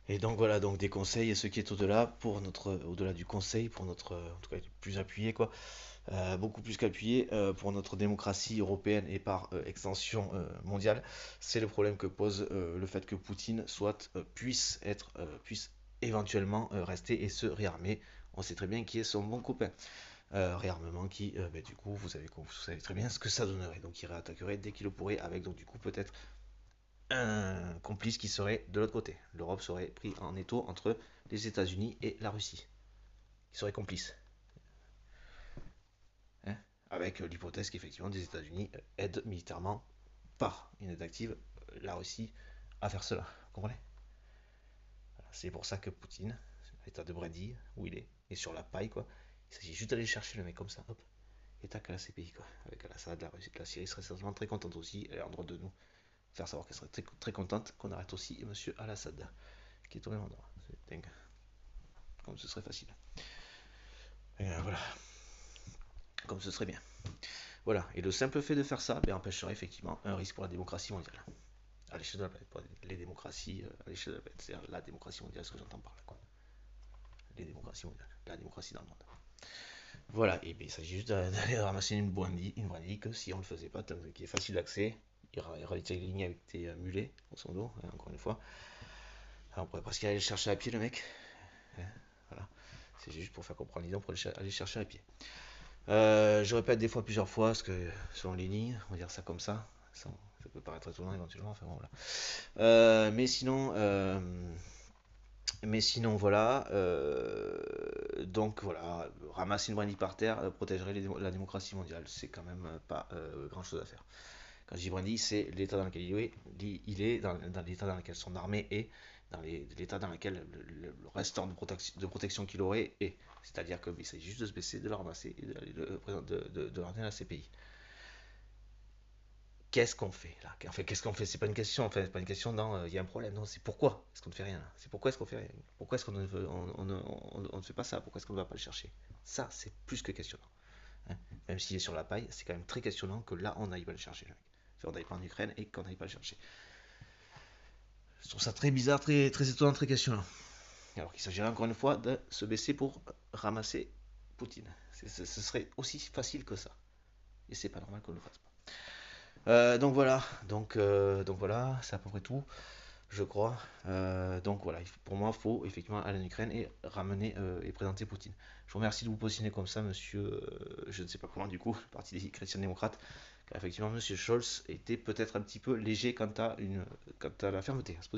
Et donc voilà, donc des conseils, et ce qui est au-delà pour au-delà du conseil, pour notre, en tout cas plus appuyé quoi, beaucoup plus qu'appuyé pour notre démocratie européenne et par extension mondiale, c'est le problème que pose le fait que Poutine puisse éventuellement rester et se réarmer. On sait très bien qui est son bon copain. Réarmement qui, du coup, vous savez très bien ce que ça donnerait. Donc il réattaquerait dès qu'il le pourrait, avec donc du coup peut-être un complice qui serait de l'autre côté. L'Europe serait pris en étau entre les États-Unis et la Russie, qui seraient complices. Hein, avec l'hypothèse qu'effectivement des États-Unis aident militairement par une aide active la Russie à faire cela. Vous comprenez? Voilà, c'est pour ça que Poutine, l'état de brindille, où il est sur la paille, quoi. Il s'agit juste d'aller chercher le mec comme ça, hop, et tac à la CPI, quoi. Avec Al-Assad, la Russie, la Syrie serait certainement très contente aussi, elle est en droit de nous faire savoir qu'elle serait très, très contente qu'on arrête aussi monsieur Al-Assad, qui est au même endroit. C'est dingue, comme ce serait facile. Et voilà, comme ce serait bien. Voilà, et le simple fait de faire ça empêcherait effectivement un risque pour la démocratie mondiale. À l'échelle de la planète, pour les démocraties à l'échelle de la planète, c'est-à-dire la démocratie mondiale, ce que j'entends par là, quoi. Les démocraties mondiales, la démocratie dans le monde. Voilà, et bien, il s'agit juste d'aller ramasser une brindille que si on ne le faisait pas, qui est facile d'accès, il aurait été aligné avec tes mulets, grosso modo, hein, encore une fois. Alors, on pourrait presque aller le chercher à pied, le mec. Hein, voilà, c'est juste pour faire comprendre l'idée, pour aller chercher à pied. Je répète des fois plusieurs fois, parce que selon les lignes, on va dire ça comme ça peut paraître étonnant éventuellement, enfin bon, voilà. Mais sinon, voilà. Donc voilà, ramasser une brindille par terre protégerait la démocratie mondiale. C'est quand même pas grand chose à faire. Quand je dis brindille, c'est l'état dans lequel il est dans l'état dans lequel son armée est, dans l'état dans lequel le restant de protection qu'il aurait est. C'est-à-dire qu'il s'agit juste de se baisser, de le ramasser et de l'emmener à la CPI. Qu'est-ce qu'on fait là? Enfin, qu'est-ce qu'on fait? C'est pas une question, enfin, c'est pas une question, non, il y a un problème, non, c'est pourquoi est-ce qu'on ne fait rien là? C'est pourquoi est-ce qu'on fait rien? Pourquoi est-ce qu'on ne fait pas ça? Pourquoi est-ce qu'on ne va pas le chercher? Ça, c'est plus que questionnant. Hein. Même s'il est sur la paille, c'est quand même très questionnant que là, on n'aille pas le chercher, le mec. On n'aille pas en Ukraine et qu'on n'aille pas le chercher. Je trouve ça très bizarre, très, très étonnant, très questionnant. Alors qu'il s'agirait encore une fois de se baisser pour ramasser Poutine. Ce serait aussi facile que ça. Et c'est pas normal qu'on ne le fasse pas. Donc voilà, c'est à peu près tout, je crois. Donc voilà, pour moi, il faut effectivement aller en Ukraine et ramener et présenter Poutine. Je vous remercie de vous positionner comme ça, monsieur, je ne sais pas comment du coup, le parti des chrétiens démocrates, car effectivement, monsieur Scholz était peut-être un petit peu léger quant à la fermeté, à se positionner.